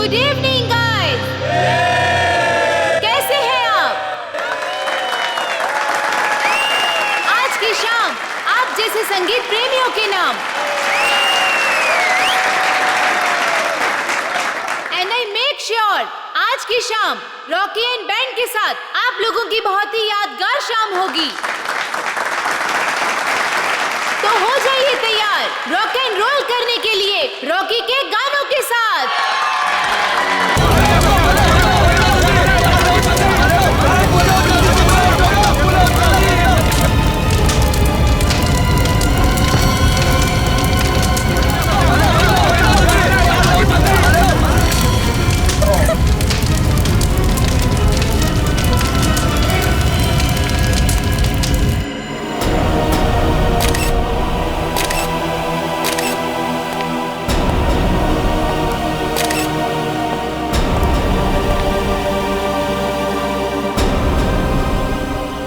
Good evening guys. कैसे हैं आप? आज की शाम आप जैसे संगीत प्रेमियों के नाम एंड आई मेक श्योर आज की शाम रॉकी एंड बैंड के साथ आप लोगों की बहुत ही यादगार शाम होगी। तो हो जाइए तैयार रॉक एंड रोल करने के लिए रॉकी के गानों के साथ।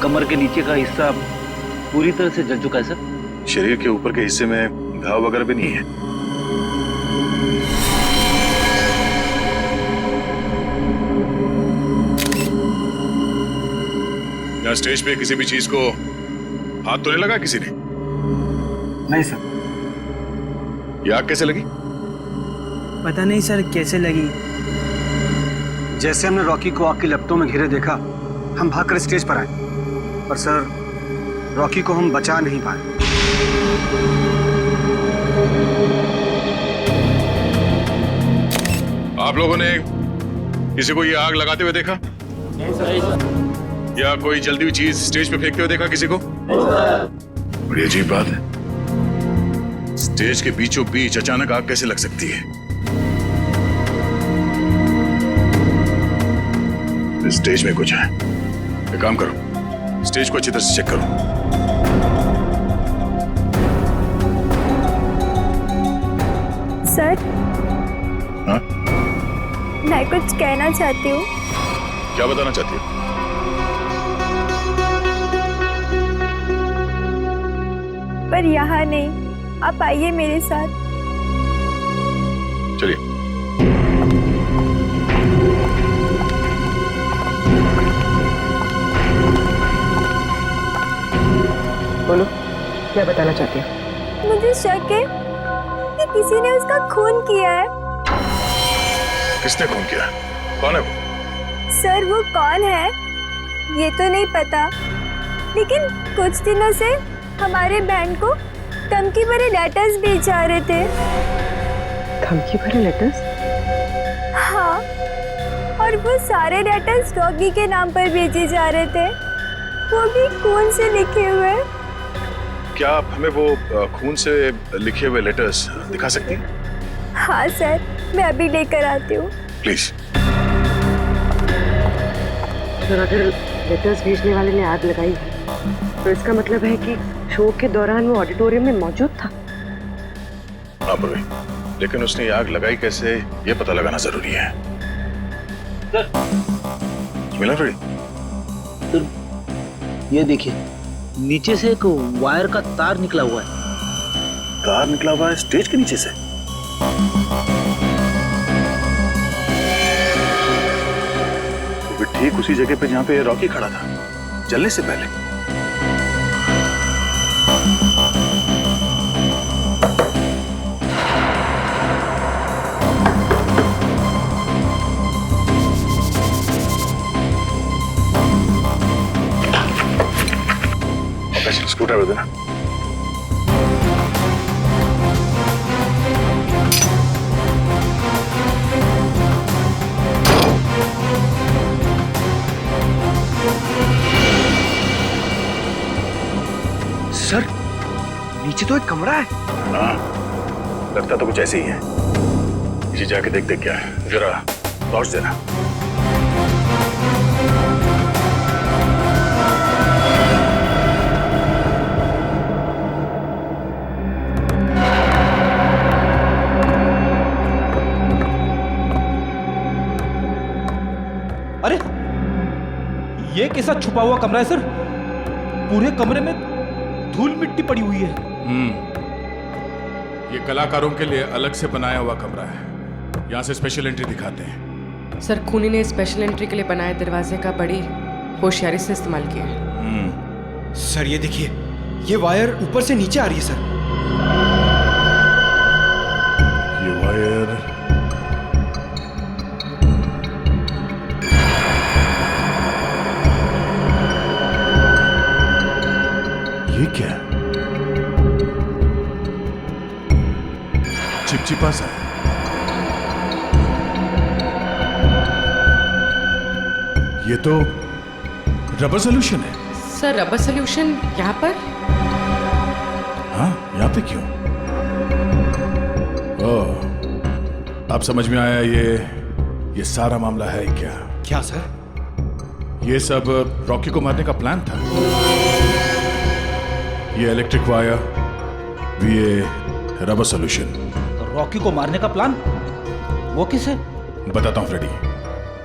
कमर के नीचे का हिस्सा पूरी तरह से जल चुका है सर। शरीर के ऊपर के हिस्से में घाव वगैरह भी नहीं है। यहाँ स्टेज पे किसी भी चीज को हाथ तो नहीं लगा किसी ने? नहीं सर। ये आग कैसे लगी? पता नहीं सर कैसे लगी। जैसे हमने रॉकी को आग की लपटों में घिरे देखा, हम भागकर स्टेज पर आए, पर सर रॉकी को हम बचा नहीं पाए। आप लोगों ने किसी को ये आग लगाते हुए देखा? या कोई जलती हुई चीज स्टेज पे फेंकते हुए देखा किसी को? बड़ी अजीब बात है, स्टेज के बीचों बीच अचानक आग कैसे लग सकती है? इस स्टेज में कुछ है। एक काम करो, स्टेज को अच्छी तरह से चेक करो। सर, हाँ? मैं कुछ कहना चाहती हूँ। क्या बताना चाहती हो? पर यहाँ नहीं, आप आइए मेरे साथ। चलिए। बोलो, क्या बताना चाहती हो? मुझे शक है कि किसी ने उसका खून किया है। किसने खून किया? कौन है वो? सर वो कौन है ये तो नहीं पता, लेकिन कुछ दिनों से हमारे बैंड को धमकी भरे लेटर्स भेज जा रहे थे। धमकी भरे लेटर्स? हाँ, और वो सारे लेटर्स रॉकी के नाम पर भेजे जा रहे थे, वो भी खून से लिखे हुए। क्या आप हमें वो खून से लिखे हुए लेटर्स दिखा सकती हैं? हाँ सर, मैं अभी लेकर आती हूँ। प्लीज। सर, अगर लेटर्स भेजने वाले ने आग लगाई है तो इसका मतलब है कि शो के दौरान वो ऑडिटोरियम में मौजूद था। हाँ पूर्वी, लेकिन उसने आग लगाई कैसे ये पता लगाना जरूरी है। मिला फ्रेडी? तो ये देखिए, नीचे से एक वायर का तार निकला हुआ है। तार निकला हुआ है स्टेज के नीचे से? तो फिर ठीक उसी जगह पे जहां पे रॉकी खड़ा था जलने से पहले। स्क्रू ड्राइवर देना। सर, नीचे तो एक कमरा है। हाँ, लगता तो कुछ ऐसे ही है। नीचे जाके देख क्या है, जरा टॉर्च देना। अरे ये कैसा छुपा हुआ कमरा है सर? पूरे कमरे में धूल मिट्टी पड़ी हुई है। ये कलाकारों के लिए अलग से बनाया हुआ कमरा है। यहाँ से स्पेशल एंट्री दिखाते हैं। सर खूनी ने स्पेशल एंट्री के लिए बनाए दरवाजे का बड़ी होशियारी से इस्तेमाल किया है। सर ये देखिए, ये वायर ऊपर से नीचे आ रही है सर। ये वायर ये क्या चिपचिपा सा है। ये तो रबर सोल्यूशन है। सर रबर सोल्यूशन यहाँ पर? हाँ, यहाँ पे क्यों? ओह, अब समझ में आया ये सारा मामला है क्या? क्या सर? ये सब रॉकी को मारने का प्लान था। ये इलेक्ट्रिक वायर, ये रबर सोल्यूशन। रॉकी को मारने का प्लान? वो किसे? बताता हूँ फ्रेडी।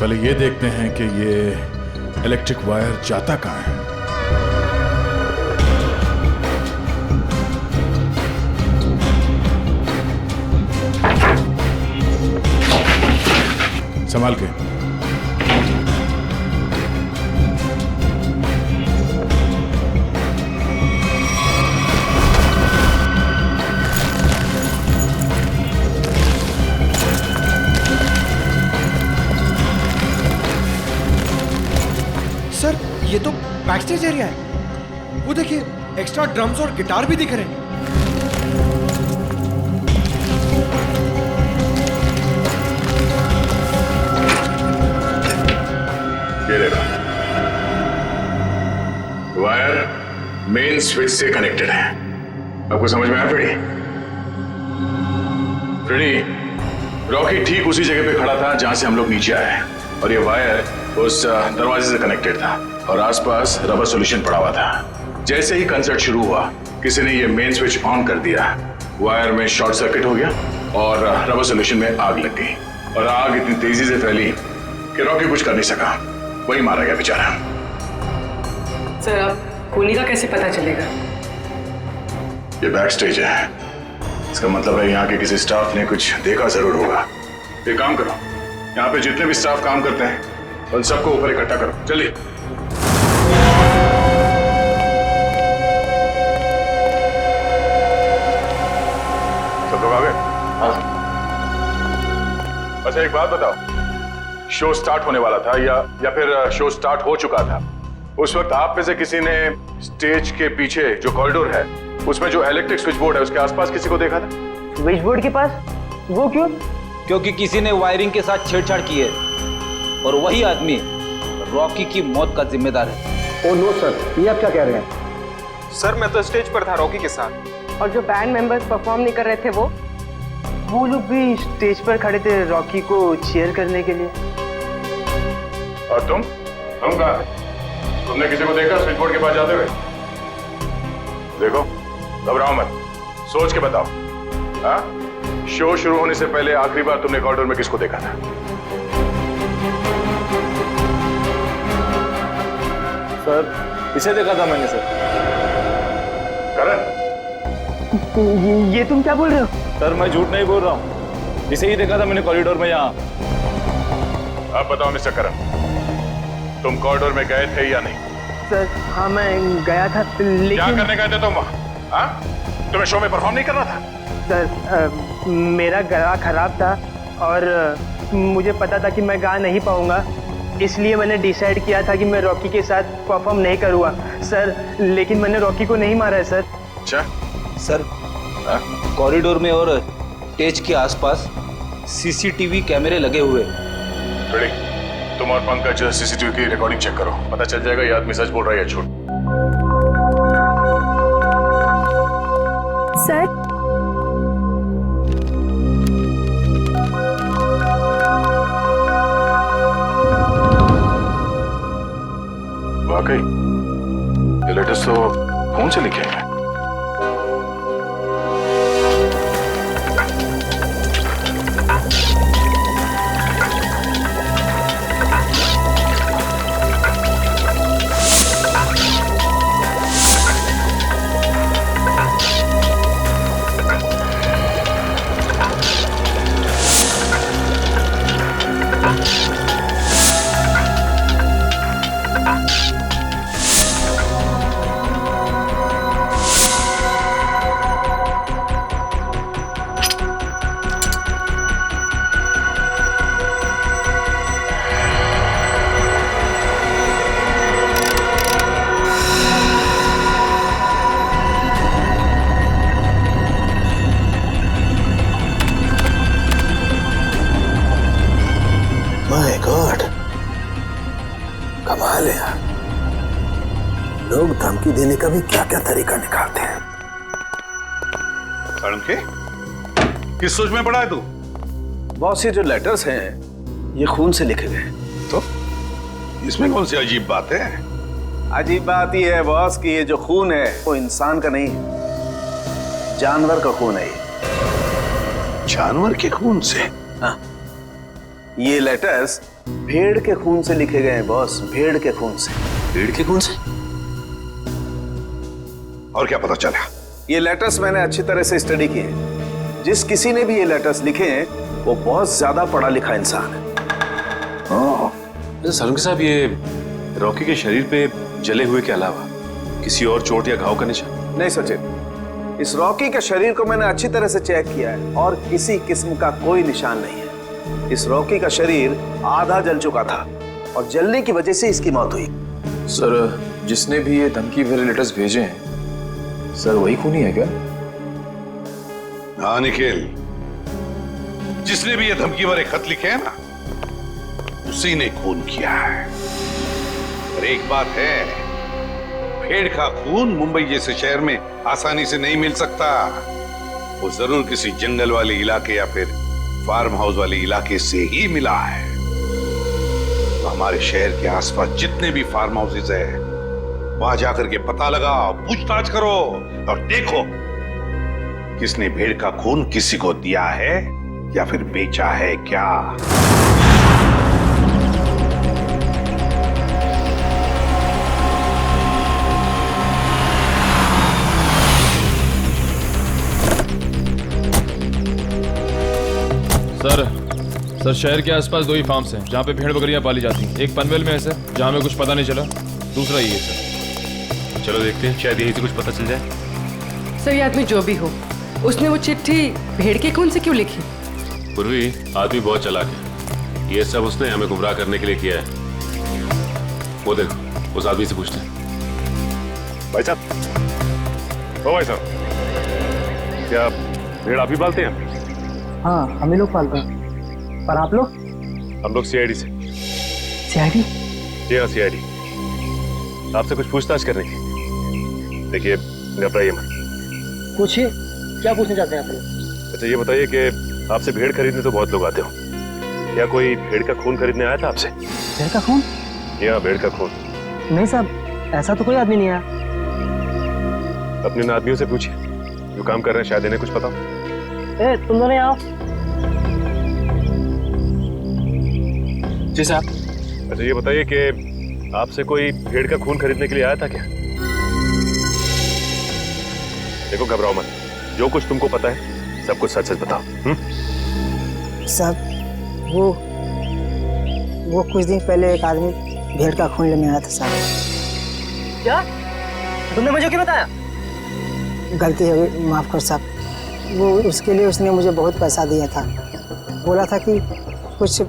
पहले ये देखते हैं कि ये इलेक्ट्रिक वायर जाता कहाँ है। संभाल के। सर ये तो बैक स्टेज एरिया है। वो देखिए, एक्स्ट्रा ड्रम्स और गिटार भी दिख रहे हैं। ये देखो, वायर मेन स्विच से कनेक्टेड है। आपको समझ में आया फ्रेडी? फ्रेडी, रॉकी ठीक उसी जगह पे खड़ा था जहां से हम लोग नीचे आए, और ये वायर उस दरवाजे से कनेक्टेड था और आसपास रबर सॉल्यूशन पड़ा हुआ था। जैसे ही कंसर्ट शुरू हुआ, किसी ने ये मेन स्विच ऑन कर दिया, वायर में शॉर्ट सर्किट हो गया और रबर सॉल्यूशन में आग लग गई, और आग इतनी तेजी से फैली कि रॉकी कुछ कर नहीं सका, वही मारा गया बेचारा। सर अब खूनी का कैसे पता चलेगा? ये बैक स्टेज है, इसका मतलब है यहाँ के किसी स्टाफ ने कुछ देखा जरूर होगा। एक काम करो, यहाँ पे जितने भी स्टाफ काम करते हैं उन सबको ऊपर इकट्ठा करो, चलिए। सब लोग आ गए? हाँ। अच्छा एक बात बताओ, शो स्टार्ट होने वाला था या फिर शो स्टार्ट हो चुका था? उस वक्त आप में से किसी ने स्टेज के पीछे जो कॉरिडोर है, उसमें जो इलेक्ट्रिक स्विच बोर्ड है, उसके आसपास किसी को देखा था? स्विच बोर्ड के पास? वो क्यों? क्योंकि किसी ने वायरिंग के साथ छेड़छाड़ की है और वही आदमी रॉकी की मौत का जिम्मेदार है। ओ नो सर, ये आप क्या कह रहे हैं? सर मैं तो स्टेज पर था रॉकी के साथ। और जो बैंड मेंबर्स परफॉर्म नहीं कर रहे थे वो लोग भी स्टेज पर खड़े थे रॉकी को चीयर करने के लिए। और तुम कहाँ? तुमने किसी को देखा स्विच बोर्ड के पास जाते हुए? देखो, घबराओ मत, सोच के बताओ। हाँ? शो शुरू होने से पहले आखिरी बार तुमने कॉरिडोर में किसको देखा था? सर इसे देखा था मैंने सर। करण? ये तुम क्या बोल रहे हो? सर मैं झूठ नहीं बोल रहा हूँ, इसे ही देखा था मैंने कॉरिडोर में यहाँ। अब बताओ मिस्टर करण, तुम कॉरिडोर में गए थे या नहीं? सर हाँ मैं गया था, लेकिन क्या करने गए थे तुम वहाँ? हाँ? तुम्हें शो में परफॉर्म नहीं करना था? सर मेरा गला खराब था और मुझे पता था कि मैं गा नहीं पाऊंगा, इसलिए मैंने डिसाइड किया था कि मैं रॉकी के साथ परफॉर्म नहीं करूँगा सर। लेकिन मैंने रॉकी को नहीं मारा है सर। अच्छा सर, कॉरिडोर में और स्टेज के आसपास सीसीटीवी कैमरे लगे हुए। रेडी, तुम और पंकज सीसीटीवी की रिकॉर्डिंग चेक करो, पता चल जाएगा ये आदमी सच बोल रहा है या झूठ। सर वाकई ये लेटर्स तो फोन से लिखे हैं। कमाल है यार, लोग धमकी देने का भी क्या क्या तरीका निकालते हैं। के किस सोच में पड़ा है तू? बॉस ये जो लेटर्स हैं ये खून से लिखे गए। तो इसमें कौन सी अजीब बात है? अजीब बात ये है बॉस कि ये जो खून है वो इंसान का नहीं है, जानवर का खून है ये। जानवर के खून से? हाँ, ये लेटर्स भेड़ के खून से लिखे गए हैं बॉस, भेड़ के खून से। भेड़ के खून से? और क्या पता चला? ये लेटर्स मैंने अच्छी तरह से स्टडी किए हैं। जिस किसी ने भी ये लेटर्स लिखे हैं वो बहुत ज्यादा पढ़ा लिखा इंसान है। सलून साहब, ये रॉकी के शरीर पे जले हुए के अलावा किसी और चोट या घाव का निशान? नहीं सचिन, इस रॉकी के शरीर को मैंने अच्छी तरह से चेक किया है और किसी किस्म का कोई निशान नहीं है। इस रॉकी का शरीर आधा जल चुका था और जलने की वजह से इसकी मौत हुई। सर, जिसने भी ये धमकी भरे लेटर्स भेजे हैं सर, वही खूनी है क्या? हाँ निखिल, जिसने भी ये धमकी भरे खत लिखे हैं ना, उसी ने खून किया है। और एक बात है, भेड़ का खून मुंबई जैसे शहर में आसानी से नहीं मिल सकता। वो जरूर किसी जंगल वाले इलाके या फिर फार्म हाउस वाले इलाके से ही मिला है। तो हमारे शहर के आसपास जितने भी फार्म हाउसेस है, वहां जाकर के पता लगाओ, पूछताछ करो और देखो किसने भेड़ का खून किसी को दिया है या फिर बेचा है क्या। सर, शहर के आसपास 2 ही फार्म्स हैं जहाँ पे भेड़ बकरियां पाली जाती हैं। एक पनवेल में है सर, जहाँ में कुछ पता नहीं चला। दूसरा ये है सर। चलो देखते हैं, शायद यहीं से कुछ पता चल जाए। सर, ये आदमी जो भी हो, उसने वो चिट्ठी भेड़ के खून से क्यों लिखी? पूर्वी, आदमी बहुत चालाक है। ये सब उसने हमें गुमराह करने के लिए किया है। वो देखो, उस आदमी से पूछते हैं। भाई साहब, ओ भाई साहब, क्या भेड़ आप ही पालते हैं? हाँ, हम ही लोग पालते हैं। पर आप लोग? हम लोग सीआईडी से। सीआईडी? जी हाँ, सीआईडी। आपसे कुछ पूछताछ करने की। देखिए, घबराइए मत। पूछिए, क्या पूछना चाहते हैं आप लोग? अच्छा, ये बताइए कि आपसे भेड़ खरीदने तो बहुत लोग आते हो, क्या कोई भेड़ का खून खरीदने आया था आपसे? भेड़ का खून? जी हाँ, भेड़ का खून। नहीं साहब, ऐसा तो कोई आदमी नहीं आया। अपने इन आदमियों से पूछिए जो काम कर रहे हैं, शायद इन्हें कुछ पता हो। तुम दोनों आओ। जी साहब। अच्छा, ये बताइए कि आपसे कोई भेड़ का खून खरीदने के लिए आया था क्या? देखो, घबराओ मत, जो कुछ तुमको पता है सब कुछ सच सच बताओ। साहब, वो कुछ दिन पहले एक आदमी भेड़ का खून लेने आया था साहब। क्या? तुमने मुझे क्यों बताया? गलती हो गई, माफ कर साहब। वो उसके लिए उसने मुझे बहुत पैसा दिया था। बोला था कि कुछ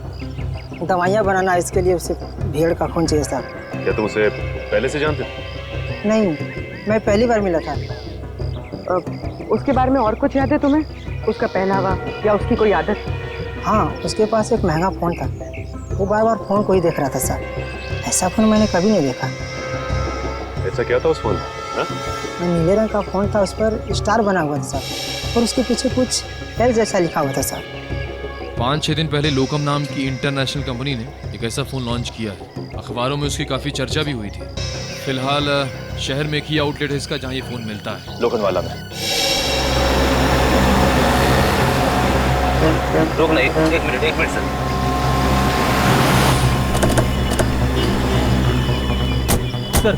दवाइयाँ बनाना, इसके लिए उसे भेड़ का खून चाहिए साहब। क्या तुम उसे पहले से जानते हो? नहीं, मैं पहली बार मिला था। उसके बारे में और कुछ याद है तुम्हें? उसका पहनावा या उसकी कोई आदत? हाँ, उसके पास एक महंगा फ़ोन था। वो बार बार फ़ोन को ही देख रहा था साहब। ऐसा फ़ोन मैंने कभी नहीं देखा। ऐसा क्या था उस फोन? नीले रंग का फ़ोन था, उस पर स्टार बना हुआ था साहब, और उसके पीछे कुछ एल जैसा लिखा हुआ था साहब। 5-6 दिन पहले लोकम नाम की इंटरनेशनल कंपनी ने एक ऐसा फ़ोन लॉन्च किया है। अखबारों में उसकी काफ़ी चर्चा भी हुई थी। फिलहाल शहर में एक ही आउटलेट है इसका जहाँ ये फ़ोन मिलता है, लोखंडवाला में। रुक नहीं, एक मिनट सर। सर,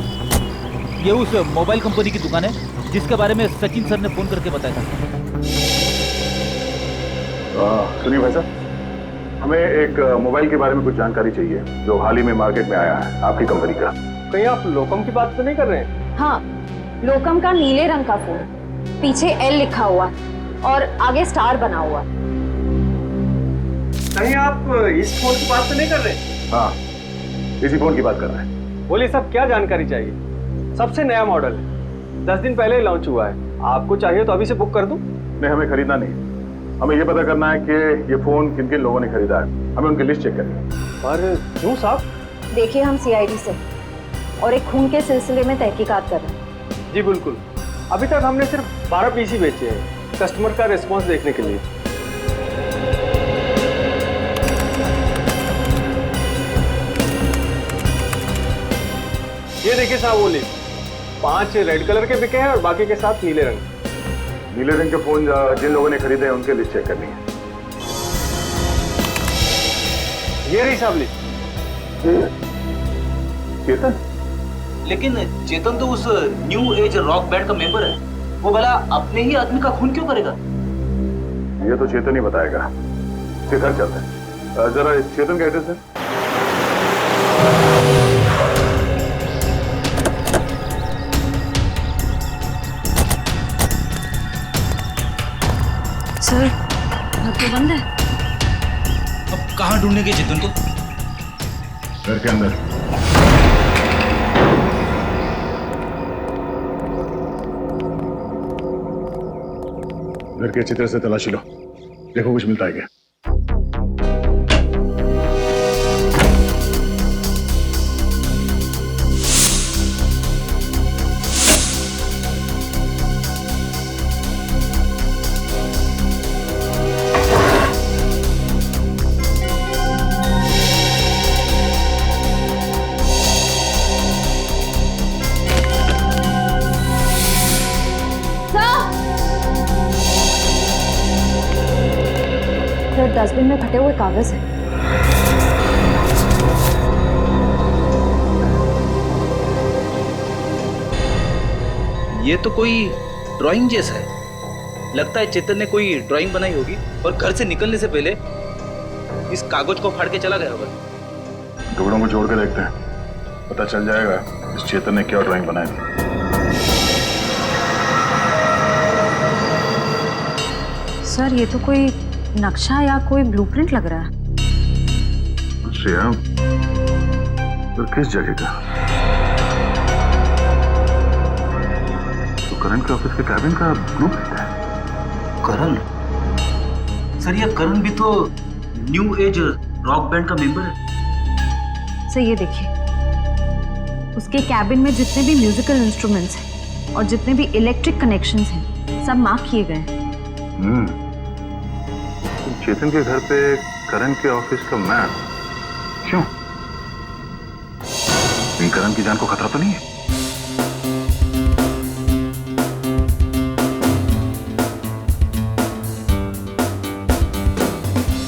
ये उस मोबाइल कंपनी की दुकान है जिसके बारे में सचिन सर ने फोन करके बताया था। सुनिए भाई साहब, हमें एक मोबाइल के बारे में कुछ जानकारी चाहिए जो हाल ही में मार्केट में आया है, आपकी कंपनी का। कहीं आप लोकम की बात तो नहीं कर रहे हैं? हाँ, लोकम का नीले रंग का फोन, पीछे एल लिखा हुआ और आगे स्टार बना हुआ। कहीं आप इस फोन की बात तो नहीं कर रहे? हाँ, इसी फोन की बात कर रहे हैं। बोलिए साहब, क्या जानकारी चाहिए? सबसे नया मॉडल है, 10 दिन पहले ही लॉन्च हुआ है। आपको चाहिए तो अभी से बुक कर दूं? नहीं, हमें खरीदना नहीं। हमें ये पता करना है कि ये फोन किन किन लोगों ने खरीदा है। हमें उनकी लिस्ट चेक करनी है। और क्यों साहब? देखिए, हम सीआईडी से और एक खून के सिलसिले में तहकीकात कर रहे हैं। जी बिल्कुल, अभी तक हमने सिर्फ 12 पीस ही बेचे हैं, कस्टमर का रिस्पॉन्स देखने के लिए। ये देखिए साहब, वो लिस्ट 5 रेड कलर के बिके हैं और बाकी के साथ नीले रंग। नीले रंग के फोन जिन लोगों ने खरीदे हैं उनके लिस्ट चेक करनी है। ये रही साहब लिस्ट। चेतन? लेकिन चेतन तो उस न्यू एज रॉक बैंड का मेंबर है, वो भला अपने ही आदमी का खून क्यों करेगा? ये तो चेतन ही बताएगा। फिर घर चलते हैं। जरा इस चेतन का एड्रेस है। सर, घर तो बंद है। अब कहाँ ढूंढेंगे चेतन को? घर के अंदर। घर के अच्छी तरह से तलाशी लो, देखो कुछ मिलता है क्या। डस्टबिन में फटे हुए कागज हैं। ये तो कोई ड्राइंग जैसा है। लगता है चेतन ने कोई ड्राइंग बनाई होगी और घर से निकलने से पहले इस कागज को फाड़ के चला गया होगा। टुकड़ों को जोड़ के देखते हैं, पता चल जाएगा इस चेतन ने क्या ड्राइंग बनाई थी। सर, ये तो कोई नक्शा या कोई ब्लूप्रिंट लग रहा है। श्रेया, तो किस जगह का? तो करण के ऑफिस के कैबिन का ब्लूप्रिंट है। करण? सर, ये करण भी तो न्यू एज रॉक बैंड का मेंबर है। सर, ये देखिए, उसके कैबिन में जितने भी म्यूजिकल इंस्ट्रूमेंट्स हैं और जितने भी इलेक्ट्रिक कनेक्शंस हैं, सब मार्क किए गए हैं। चेतन के घर पे करण के ऑफिस का मैप क्यों? इन करण की जान को खतरा तो नहीं है?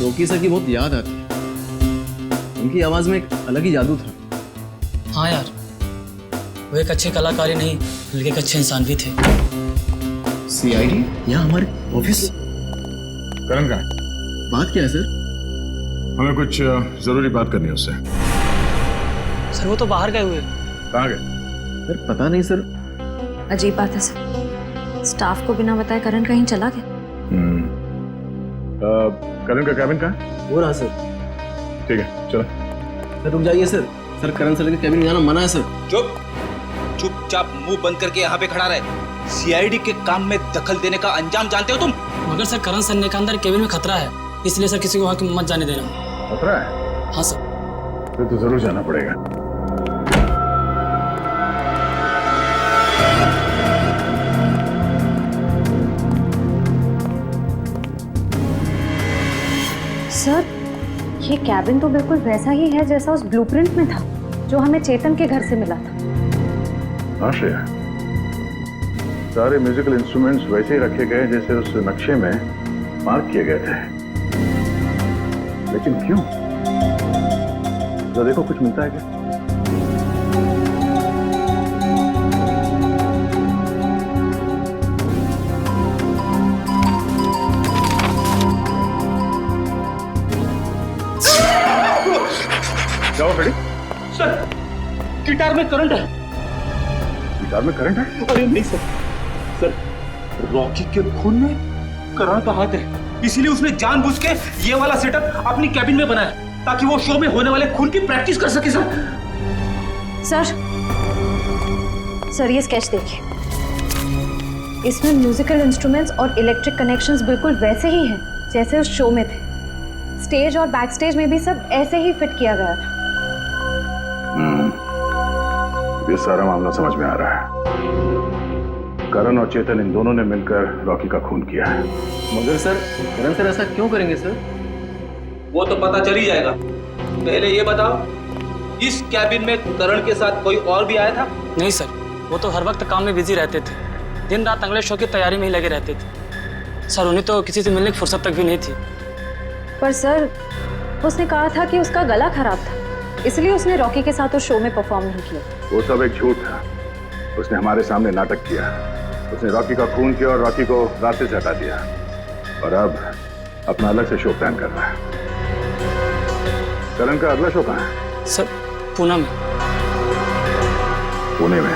रोकी सर की बहुत याद आती है। उनकी आवाज में एक अलग ही जादू था। हाँ यार, वो एक अच्छे कलाकार ही नहीं बल्कि एक अच्छे इंसान भी थे। सीआईडी यहाँ हमारे ऑफिस? करण कहाँ है? बात क्या है सर? हमें कुछ जरूरी बात करनी है उससे। सर, वो तो बाहर गए हुए। कहाँ गए? सर पता नहीं सर। अजीब बात है सर, स्टाफ को बिना बताए करण कहीं चला गया। करण का कैबिन कहाँ है? वो रहा सर। ठीक है, चलो। सर रुक जाइए सर। सर, करण सर के कैबिन में जाना मना है सर। चुप, चुपचाप मुंह बंद करके यहाँ पे खड़ा रहे। सीआईडी के काम में दखल देने का अंजाम जानते हो तुम? मगर सर, करण सर ने कहा अंदर केबिन में खतरा है, इसलिए सर किसी को वहां मत जाने देना। खतरा है? हाँ सर। फिर तो जरूर जाना पड़ेगा। सर, ये कैबिन तो बिल्कुल वैसा ही है जैसा उस ब्लूप्रिंट में था, जो हमें चेतन के घर से मिला था। हाँ श्रेया, सारे म्यूजिकल इंस्ट्रूमेंट्स वैसे ही रखे गए जैसे उस नक्शे में मार्क किए गए थे। लेकिन क्यों? तो देखो कुछ मिलता है क्या? जाओ खड़ी। सर, गिटार में करंट है। गिटार में करंट है? अरे नहीं सर, सर रॉकी के खून में करण का हाथ है, इसीलिए उसने जानबूझ के ये वाला सेटअप अपनी कैबिन में बनाया ताकि वो शो में होने वाले खून की प्रैक्टिस कर सके। सर ये स्केच देखिए, इसमें म्यूजिकल इंस्ट्रूमेंट्स और इलेक्ट्रिक कनेक्शंस बिल्कुल वैसे ही हैं जैसे उस शो में थे। स्टेज और बैक स्टेज में भी सब ऐसे ही फिट किया गया था। ये सारा मामला समझ में आ रहा है। करण और चेतन इन दोनों ने मिलकर रॉकी का खून किया है। मगर सर, करण सर ऐसा क्यों करेंगे सर? वो तो पता चल ही जाएगा। पहले ये बताओ, इस कैबिन में करण के साथ कोई और भी आया था? नहीं सर, वो तो हर वक्त काम में बिजी रहते थे, दिन रात अगले शो की तैयारी में ही लगे रहते थे। सर उन्हें तो किसी से मिलने की फुर्सत तक भी नहीं थी। पर सर, उसने कहा था कि उसका गला खराब था, इसलिए उसने रॉकी के साथ उस शो में परफॉर्म नहीं किया। वो सब एक झूठ था। उसने हमारे सामने नाटक किया। उसने रॉकी का खून किया और रॉकी को रास्ते से हटा दिया, और अब अपना अलग से शो प्लान कर रहा है। करण का अगला शो कहाँ है? सर पूना में। पुणे में?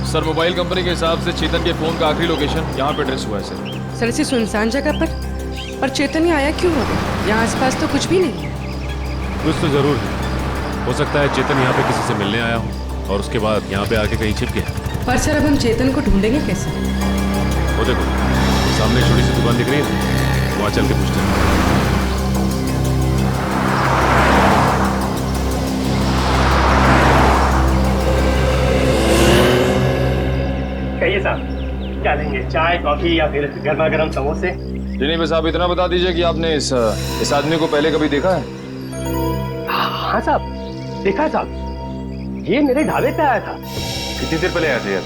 सर मोबाइल कंपनी के हिसाब से चेतन के फोन का आखिरी लोकेशन यहाँ पे ट्रेस हुआ है सर। सर इसी सुनसान जगह पर चेतन ही आया क्यों होगा? यहाँ आसपास तो कुछ भी नहीं है। कुछ तो जरूर है। हो सकता है चेतन यहाँ पे किसी से मिलने आया हो और उसके बाद यहाँ पे आके कहीं छिप गया। पर सर अब हम चेतन को ढूंढेंगे कैसे? वो देखो सामने छोटी सी दुकान दिख रही है, वहाँ चल के पूछते हैं। कहिए साहब, क्या लेंगे? चाय, कॉफी या फिर गर्मा गर्म समोसे? नहीं बस आप इतना बता दीजिए कि आपने इस आदमी को पहले कभी देखा है? हाँ साहब, देखा है साहब। ये मेरे ढाबे पे आया था। कितनी देर पहले आया था यार?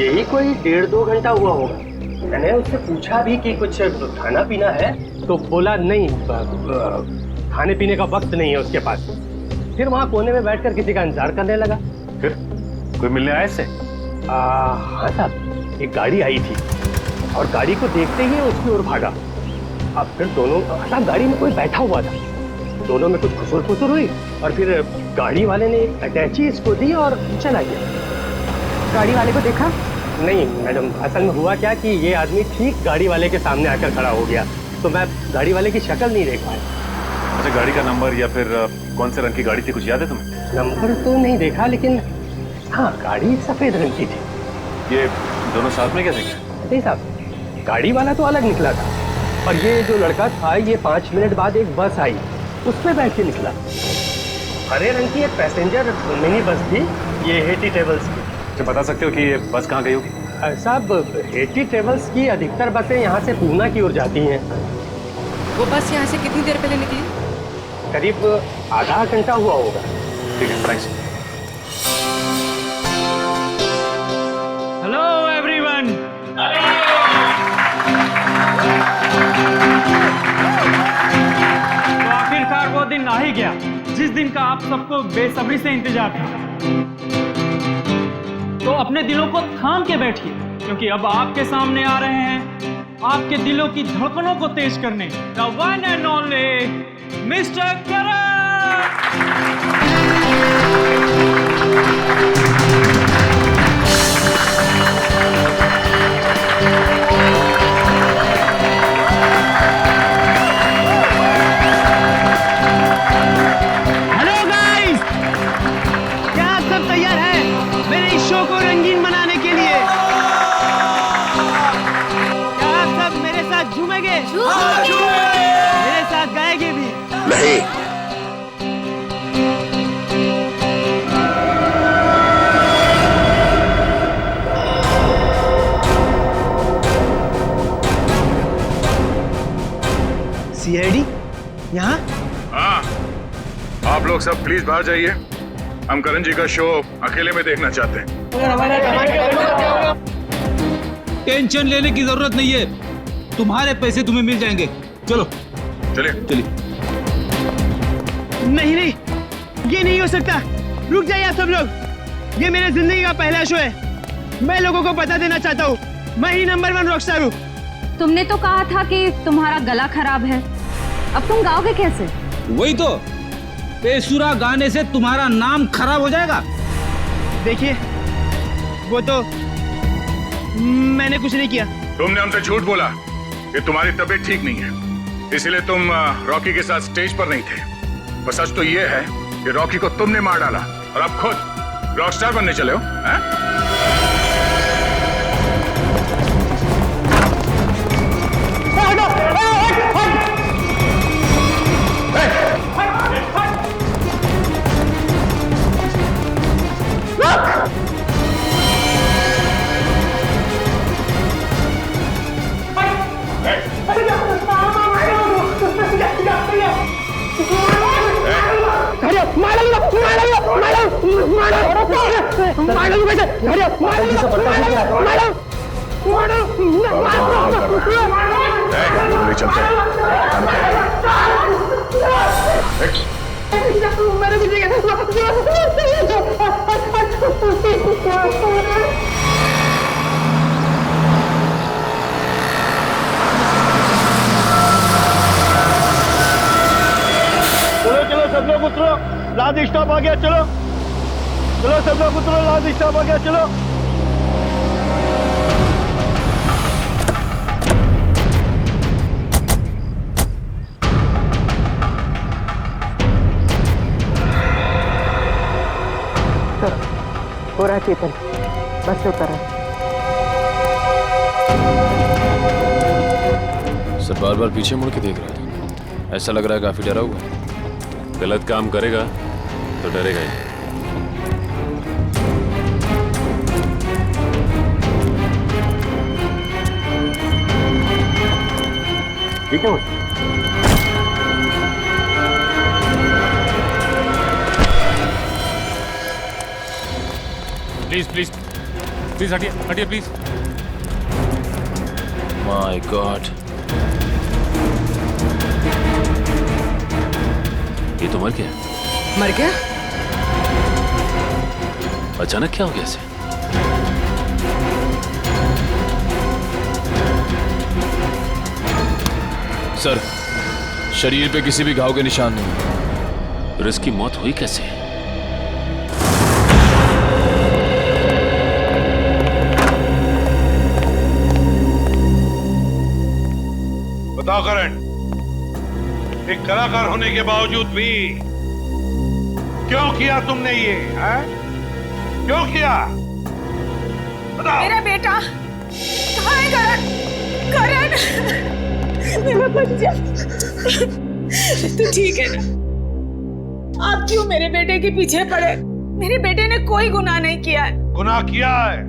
यही कोई 1.5-2 घंटा हुआ होगा। मैंने उससे पूछा भी कि कुछ खाना पीना है, तो बोला नहीं, खाने पीने का वक्त नहीं है उसके पास। फिर वहाँ कोने में बैठकर किसी का इंतजार करने लगा। फिर कोई मिलने आया इससे? हाँ साहब, एक गाड़ी आई थी और गाड़ी को देखते ही उसकी ओर भागा। अब फिर दोनों साहब, गाड़ी में कोई बैठा हुआ था, दोनों में कुछ खुसुर फुसुर हुई और फिर गाड़ी वाले ने अटैची इसको दी और चला गया। गाड़ी वाले को देखा? नहीं मैडम, असल में हुआ क्या कि ये आदमी ठीक गाड़ी वाले के सामने आकर खड़ा हो गया, तो मैं गाड़ी वाले की शक्ल नहीं देख पाया। अच्छा, गाड़ी का नंबर या फिर कौन से रंग की गाड़ी थी, कुछ याद है तुम्हें? नंबर तो नहीं देखा, लेकिन हाँ गाड़ी सफेद रंग की थी। ये दोनों साथ में कैसे गए? नहीं साहब, गाड़ी वाला तो अलग निकला था और ये जो लड़का था, ये 5 मिनट बाद एक बस आई, उसमें बैठ के निकला। हरे रंग की एक पैसेंजर मिनी बस थी, ये हेटी ट्रेवल्स की। तो बता सकते हो कि ये बस कहाँ गई होगी? साहब, हेटी ट्रेवल्स की अधिकतर बसें यहाँ से पूना की ओर जाती हैं। वो बस यहाँ से कितनी देर पहले निकली? करीब आधा घंटा हुआ होगा। ठीक है, थैंक्स। Hello everyone. तो आखिरकार वो दिन आ ही गया जिस दिन का आप सबको बेसब्री से इंतजार था। तो अपने दिलों को थाम के बैठिए, क्योंकि अब आपके सामने आ रहे हैं आपके दिलों की धड़कनों को तेज करने the one and only mister Karan. Hello guys, क्या आप सब तैयार हैं मेरे इस शो को रंगीन बनाने के लिए? क्या आप सब मेरे साथ झूमेंगे? मेरे साथ गाएंगे भी? नहीं। सीआईडी यहाँ? हाँ, आप लोग सब प्लीज बाहर जाइए। हम करण जी का शो अकेले में देखना चाहते हैं। टेंशन लेने की जरूरत नहीं है, तुम्हारे पैसे तुम्हें मिल जाएंगे। चलो चलिए चलिए। नहीं नहीं, ये नहीं हो सकता। रुक जाइए आप सब लोग, ये मेरे जिंदगी का पहला शो है। मैं लोगों को बता देना चाहता हूँ, मैं ही नंबर 1 रॉकस्टार हूँ। तुमने तो कहा था कि तुम्हारा गला खराब है, अब तुम गाओगे कैसे? वही तो, बेसुरा गाने से तुम्हारा नाम खराब हो जाएगा। देखिए, वो तो मैंने कुछ नहीं किया। तुमने हमसे झूठ बोला कि तुम्हारी तबीयत ठीक नहीं है, इसलिए तुम रॉकी के साथ स्टेज पर नहीं थे। पर सच तो ये है कि रॉकी को तुमने मार डाला और अब खुद रॉकस्टार बनने चले हो हैं? चलो सब लोग उतरो, लाद स्टॉप आ गया, चलो चलो सब लोग उतरो, लाद स्टॉप आ गया, चलो। हो रहा चेतन, बस से उतर रहा। सर बार बार पीछे मुड़ के देख रहा था, ऐसा लग रहा है काफी डरा हुआ है। गलत काम करेगा तो डरेगा ही। ठीक है प्लीज प्लीज प्लीज हटिए हटिए प्लीज। माय गॉड, ये तो मर गया। मर गया? अचानक क्या हो गया इसे? सर शरीर पे किसी भी घाव के निशान नहीं। फिर इसकी मौत हुई कैसे? बताओ करण, एक कलाकार होने के बावजूद भी क्यों किया तुमने ये? है? क्यों किया? बताओ। मेरा बेटा कहाँ है? करण, करण, मेरा बच्चा, तू ठीक है ना? आप क्यों मेरे बेटे के पीछे पड़े? मेरे बेटे ने कोई गुनाह नहीं किया है। गुनाह किया है,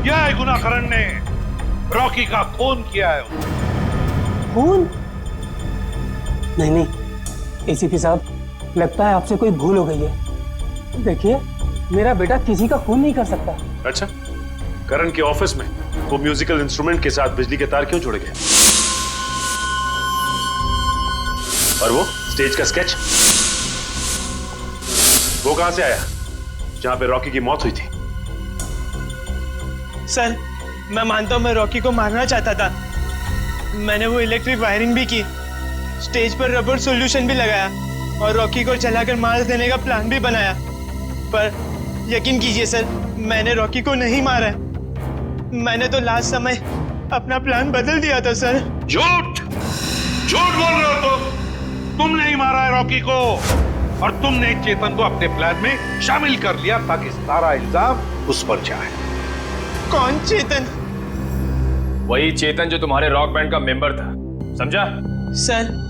क्या है गुनाह? करण ने रॉकी का खून किया है। खून? नहीं नहीं एसीपी साहब, लगता है आपसे कोई भूल हो गई है। देखिए मेरा बेटा किसी का खून नहीं कर सकता। अच्छा, करण के ऑफिस में वो म्यूजिकल इंस्ट्रूमेंट के साथ बिजली के तार क्यों जुड़ गए? और वो स्टेज का स्केच वो कहां से आया जहां पे रॉकी की मौत हुई थी? सर मैं मानता हूं मैं रॉकी को मारना चाहता था। मैंने वो इलेक्ट्रिक वायरिंग भी की, स्टेज पर रबर सॉल्यूशन भी लगाया और रॉकी को चलाकर मार देने का प्लान भी बनाया। पर यकीन कीजिए सर, मैंने रॉकी को नहीं मारा है। मैंने तो लास्ट समय अपना प्लान बदल दिया था सर। झूठ झूठ बोल रहे हो तुम नहीं मारा है रॉकी को, और तुमने चेतन को अपने प्लान में शामिल कर लिया ताकि सारा इल्जाम उस पर जाए। कौन चेतन? वही चेतन जो तुम्हारे रॉक बैंड का मेंबर था, समझा? सर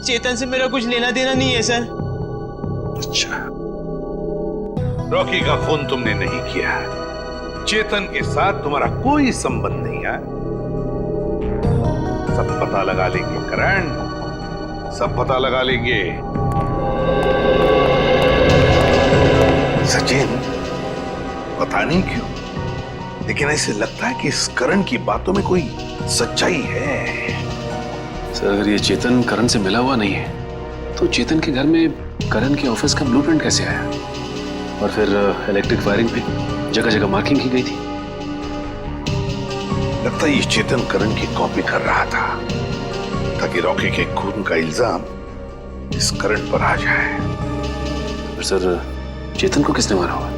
चेतन से मेरा कुछ लेना देना नहीं है सर। अच्छा, रॉकी का खून तुमने नहीं किया, चेतन के साथ तुम्हारा कोई संबंध नहीं है। सब पता लगा लेंगे करण, सब पता लगा लेंगे। सचिन, पता नहीं क्यों लेकिन ऐसे लगता है कि इस करण की बातों में कोई सच्चाई है। सर अगर ये चेतन करण से मिला हुआ नहीं है तो चेतन के घर में करण के ऑफिस का ब्लूप्रिंट कैसे आया? और फिर इलेक्ट्रिक वायरिंग पे जगह जगह मार्किंग की गई थी। लगता है ये चेतन करण की कॉपी कर रहा था ताकि रॉकी के खून का इल्जाम इस करण पर आ जाए। पर सर चेतन को किसने मारा हुआ?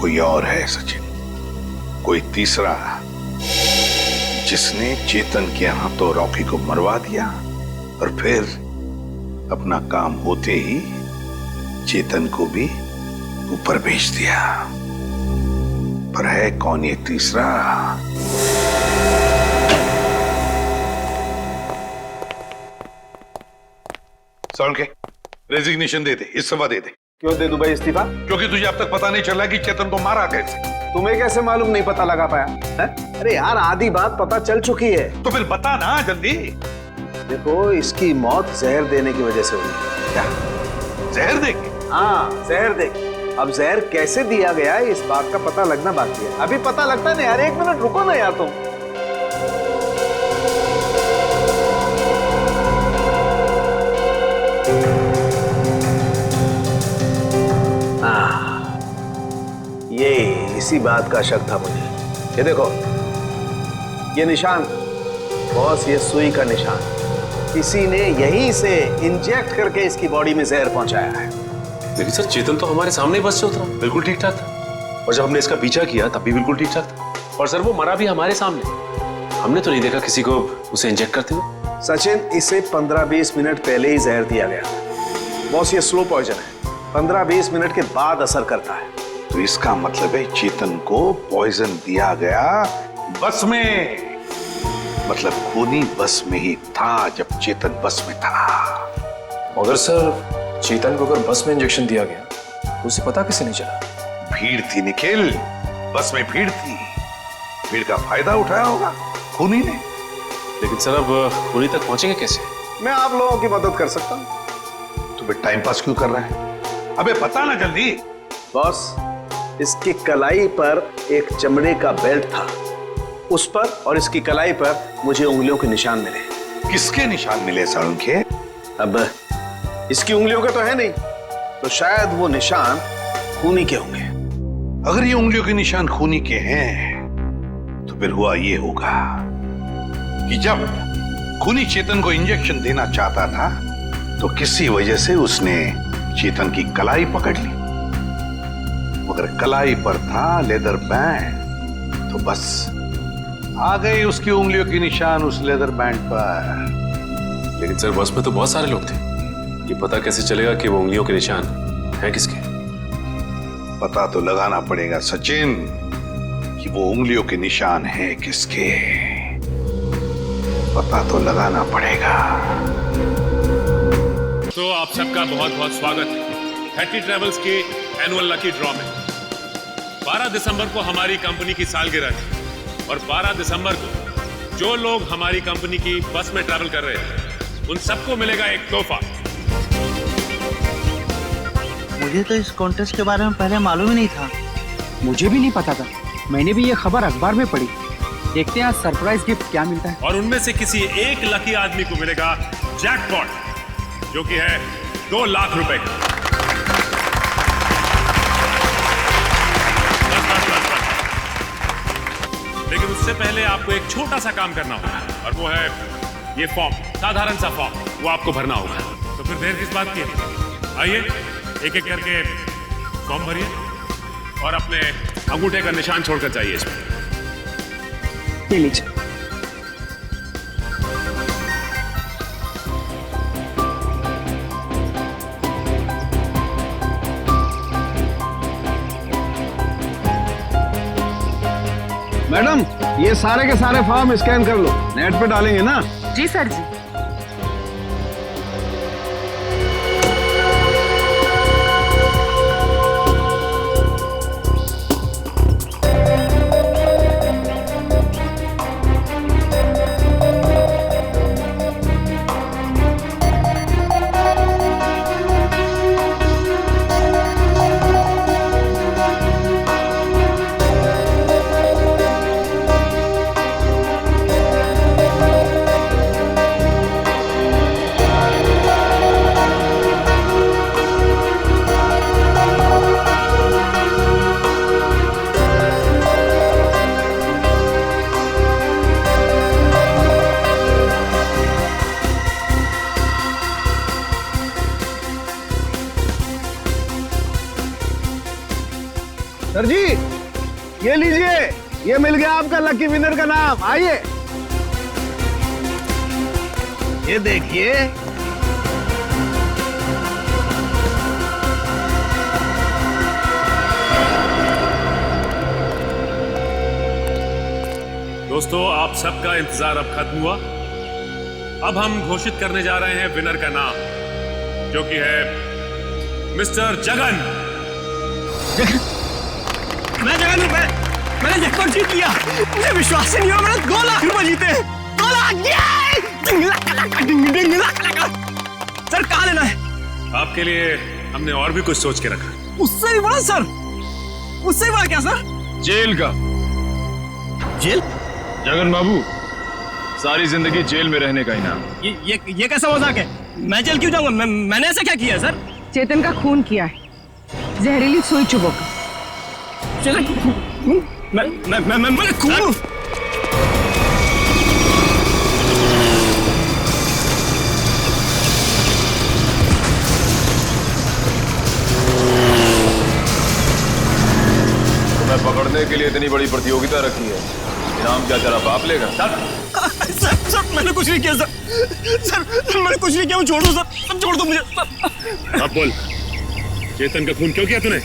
कोई और है सचिन, कोई तीसरा, जिसने चेतन के हाथों रॉकी को मरवा दिया और फिर अपना काम होते ही चेतन को भी ऊपर भेज दिया, पर है कौन ये तीसरा? सौन के रेजिग्नेशन दे दे, इस्तीफा दे दे। क्यों दे दूं भाई इस्तीफा? क्योंकि तुझे अब तक पता नहीं चला कि चेतन को मारा कैसे। तुम्हें कैसे मालूम नहीं पता लगा पाया है? अरे यार आधी बात पता चल चुकी है। तो फिर बता ना जल्दी। देखो इसकी मौत जहर देने की वजह से हुई। क्या जहर देके? हाँ जहर देके। अब जहर कैसे दिया गया है इस बात का पता लगना बाकी है। अभी पता लगता नहीं यार, 1 मिनट रुको ना यार तुम। ये इसी बात का शक था मुझे। ये देखो ये निशान बॉस, ये सुई का निशान किसी ने यहीं से इंजेक्ट करके इसकी बॉडी में जहर पहुंचाया है। लेकिन सर चेतन तो हमारे सामने बस से उतरा, बिल्कुल ठीक ठाक था। और जब हमने इसका पीछा किया तब भी बिल्कुल ठीक ठाक था। और सर वो मरा भी हमारे सामने, हमने तो नहीं देखा किसी को उसे इंजेक्ट करते हुए। सचिन इसे 15-20 मिनट पहले ही जहर दिया गया। बॉस ये स्लो पॉइजन है, 15-20 मिनट के बाद असर करता है। तो इसका मतलब है चेतन को पॉइजन दिया गया बस में। मतलब खूनी बस में ही था जब चेतन बस में था। मगर सर चेतन को अगर बस में इंजेक्शन दिया गया तो उसे पता कैसे नहीं चला? भीड़ थी निखिल, बस में भीड़ थी। भीड़ का फायदा उठाया होगा खूनी ने। लेकिन सर अब खूनी तक पहुंचेंगे कैसे? मैं आप लोगों की मदद कर सकता हूं। तो फिर टाइम पास क्यों कर रहा है? अबे पता ना जल्दी। बॉस इसकी कलाई पर एक चमड़े का बेल्ट था, उस पर और इसकी कलाई पर मुझे उंगलियों के निशान मिले। किसके निशान मिले सारुण के? अब इसकी उंगलियों के तो है नहीं, तो शायद वो निशान खूनी के होंगे। अगर ये उंगलियों के निशान खूनी के हैं तो फिर हुआ ये होगा कि जब खूनी चेतन को इंजेक्शन देना चाहता था तो किसी वजह से उसने चेतन की कलाई पकड़ ली, मगर कलाई पर था लेदर बैंड, तो बस आ गए उसकी उंगलियों के निशान उस लेदर बैंड पर। लेकिन सर बस में तो बहुत सारे लोग थे, ये पता कैसे चलेगा कि वो उंगलियों के निशान हैं किसके? पता तो लगाना पड़ेगा सचिन कि वो उंगलियों के निशान हैं किसके। पता तो लगाना पड़ेगा। तो आप सबका बहुत बहुत स्वागत है हैट्टी ट्रेवल्स के एनुअल लकी ड्रॉ में। 12 दिसंबर को हमारी कंपनी की सालगिरह थी और 12 दिसंबर को जो लोग हमारी कंपनी की बस में ट्रैवल कर रहे हैं उन सबको मिलेगा एक तोहफा। मुझे तो इस कॉन्टेस्ट के बारे में पहले मालूम ही नहीं था। मुझे भी नहीं पता था, मैंने भी ये खबर अखबार में पढ़ी। देखते हैं आज सरप्राइज गिफ्ट क्या मिलता है। और उनमें से किसी एक लकी आदमी को मिलेगा जैकपॉट, जो कि है 2 लाख रुपए का। लेकिन उससे पहले आपको एक छोटा सा काम करना होगा और वो है ये फॉर्म, साधारण सा फॉर्म, वो आपको भरना होगा। तो फिर देर किस बात की? आइए एक एक करके फॉर्म भरिए और अपने अंगूठे का निशान छोड़कर जाइए इसमें। ये लीजिए। मैडम ये सारे के सारे फॉर्म स्कैन कर लो, नेट पे डालेंगे ना? जी सर जी। सर जी ये लीजिए, ये मिल गया आपका लकी विनर का नाम। आइए ये देखिए। दोस्तों, आप सबका इंतजार अब खत्म हुआ। अब हम घोषित करने जा रहे हैं विनर का नाम, जो कि है मिस्टर जगन। मैं जगन हूं। मैंने जैकपॉट जीत लिया। मुझे विश्वास ही नहीं हुआ, मैंने 2 लाख रुपए जीते। 2 लाख! सर कहाँ लेना है? आपके लिए हमने और भी कुछ सोच के रखा। उससे भी बड़ा सर? उससे भी बड़ा क्या सर? जेल का। जेल? जगन बाबू, सारी जिंदगी जेल में रहने का इनाम। ये कैसा मजाक है? मैं जेल क्यों जाऊंगा? मैंने ऐसा क्या किया है सर? चेतन का खून किया है, जहरीली सुई चुभो का। चेतन मैं खून? तुम्हें पकड़ने के लिए इतनी बड़ी प्रतियोगिता रखी है, इनाम क्या तेरा बाप लेगा? सर मैंने कुछ नहीं किया सर मैंने कुछ नहीं किया। छोड़ दो सर, छोड़ दो मुझे। अब बोल, चेतन का खून क्यों किया तूने?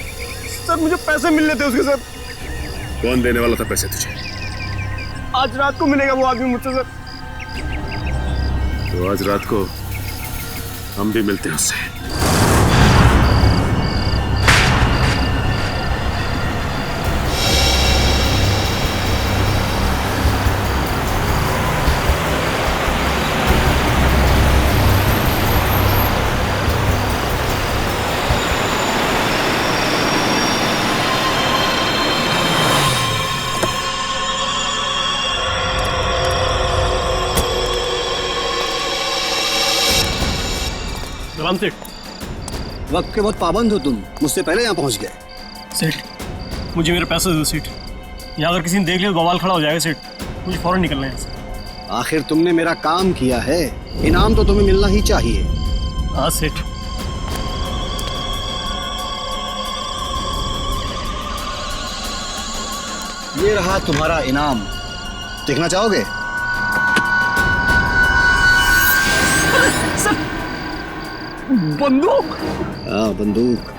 सर मुझे पैसे मिलने थे उसके सर। कौन देने वाला था पैसे तुझे? आज रात को मिलेगा वो आदमी मुझसे सर। तो आज रात को हम भी मिलते हैं उससे। सेठ, वक्त के बहुत पाबंद हो तुम, मुझसे पहले यहाँ पहुँच गए। सेठ मुझे मेरे पैसे दो सेठ। यहाँ अगर किसी ने देख लिया तो बवाल खड़ा हो जाएगा सेठ। मुझे फौरन निकलना है यहाँ। आखिर तुमने मेरा काम किया है, इनाम तो तुम्हें मिलना ही चाहिए। हाँ सेठ। ये रहा तुम्हारा इनाम, देखना चाहोगे? बंदूक? हाँ बंदूक।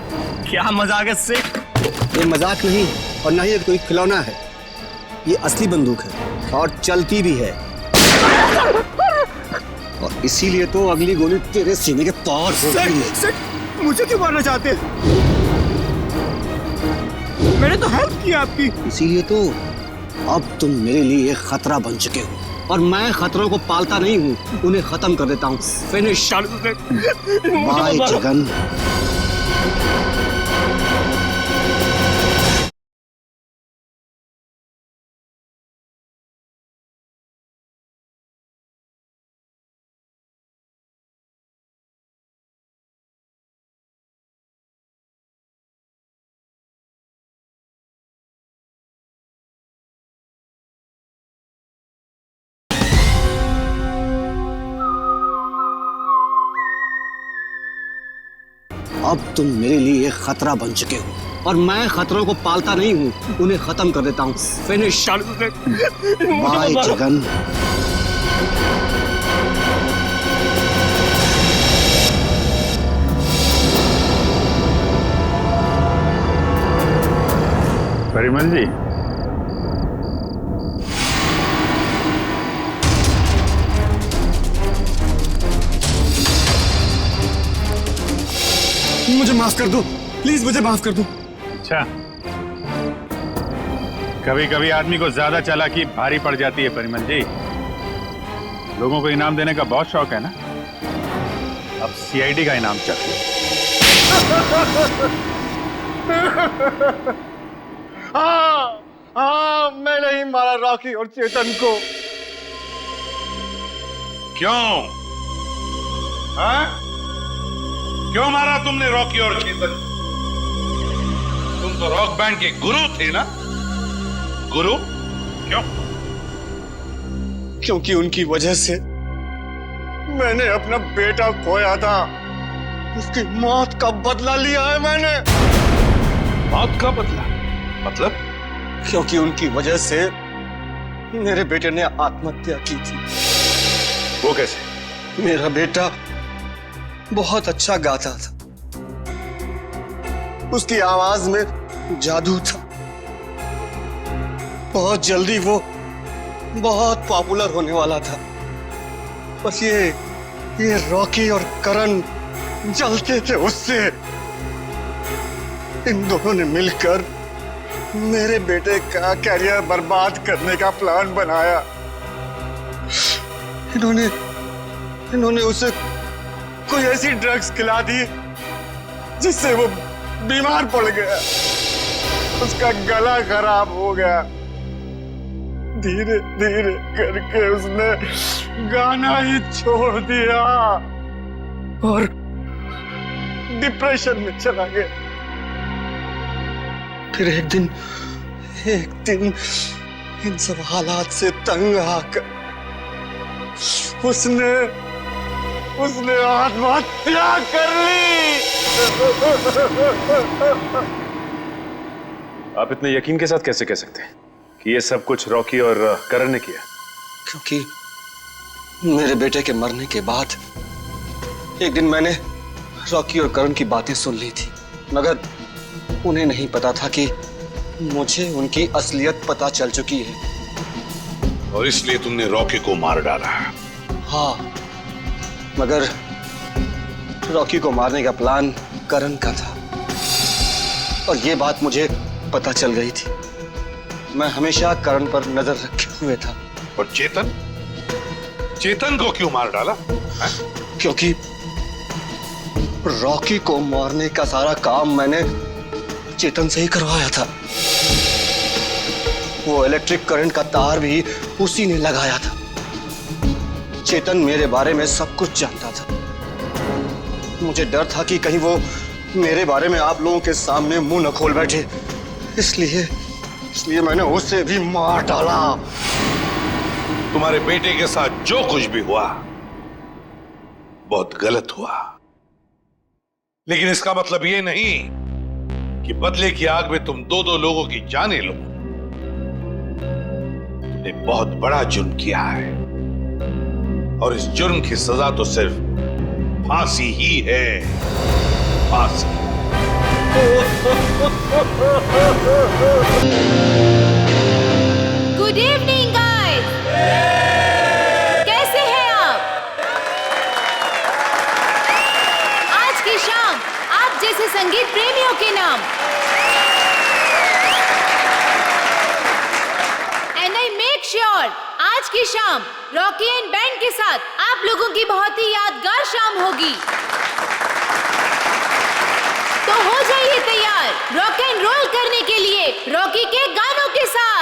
क्या मजाक है सेठ? ये मजाक नहीं और ना ही ये कोई खिलौना है, ये असली बंदूक है और चलती भी है। और इसीलिए तो अगली गोली तेरे सीने के पार होगी। सेठ मुझे क्यों मारना चाहते हैं? मैंने तो हेल्प की आपकी। इसीलिए तो अब तुम मेरे लिए खतरा बन चुके हो और मैं खतरों को पालता नहीं हूँ, उन्हें खत्म कर देता हूँ। फिनिश। बाय जगन। अब तुम मेरे लिए खतरा बन चुके हो और मैं खतरों को पालता नहीं हूँ, उन्हें खत्म कर देता हूँ। फिनिश। बाय जगन। परिमल जी, मुझे माफ कर दो प्लीज, मुझे माफ कर दो। अच्छा, कभी कभी आदमी को ज्यादा चालाकी भारी पड़ जाती है परिमल जी। लोगों को इनाम देने का बहुत शौक है ना, अब सीआईडी का इनाम चाहिए। हाँ मैंने ही मारा रॉकी और चेतन को। क्यों? हाँ? क्यों मारा तुमने रॉकी और चेतन? तुम तो रॉक बैंड के गुरु थे ना? गुरु? क्यों? क्योंकि उनकी वजह से मैंने अपना बेटा खोया था। उसकी मौत का बदला लिया है मैंने। मौत का बदला? मतलब? क्योंकि उनकी वजह से मेरे बेटे ने आत्महत्या की थी। वो कैसे? मेरा बेटा बहुत अच्छा गाता था, उसकी आवाज में जादू था। बहुत जल्दी वो बहुत पॉपुलर होने वाला था। बस ये रॉकी और करण जलते थे उससे। इन दोनों ने मिलकर मेरे बेटे का कैरियर बर्बाद करने का प्लान बनाया। इन्होंने उसे कोई ऐसी ड्रग्स खिला दी जिससे वो बीमार पड़ गया। उसका गला खराब हो गया। धीरे धीरे करके उसने गाना ही छोड़ दिया और डिप्रेशन में चला गया। फिर एक दिन इन सब हालात से तंग आकर उसने आत्महत्या कर ली। आप इतने यकीन के साथ कैसे कह सकते हैं कि ये सब कुछ रॉकी और करण ने किया? क्योंकि मेरे बेटे के मरने के बाद एक दिन मैंने रॉकी और करण की बातें सुन ली थी, मगर उन्हें नहीं पता था कि मुझे उनकी असलियत पता चल चुकी है। और इसलिए तुमने रॉकी को मार डाला? हाँ, मगर रॉकी को मारने का प्लान करण का था और ये बात मुझे पता चल गई थी। मैं हमेशा करण पर नजर रखे हुए था। और चेतन को क्यों मार डाला? क्योंकि रॉकी को मारने का सारा काम मैंने चेतन से ही करवाया था। वो इलेक्ट्रिक करंट का तार भी उसी ने लगाया था। चेतन मेरे बारे में सब कुछ जानता था। मुझे डर था कि कहीं वो मेरे बारे में आप लोगों के सामने मुंह न खोल बैठे, इसलिए मैंने उसे भी मार डाला। तुम्हारे बेटे के साथ जो कुछ भी हुआ बहुत गलत हुआ, लेकिन इसका मतलब ये नहीं कि बदले की आग में तुम दो लोगों की जानें लो। तुमने बहुत बड़ा जुर्म किया है और इस जुर्म की सजा तो सिर्फ फांसी ही है। फांसी। गुड इवनिंग गाइस, कैसे हैं आप? आज की शाम आप जैसे संगीत प्रेमियों के नाम एंड आई मेक श्योर आज की शाम रॉकी एंड बैंड के साथ आप लोगों की बहुत ही यादगार शाम होगी। तो हो जाइए तैयार रॉक एंड रोल करने के लिए रॉकी के गानों के साथ।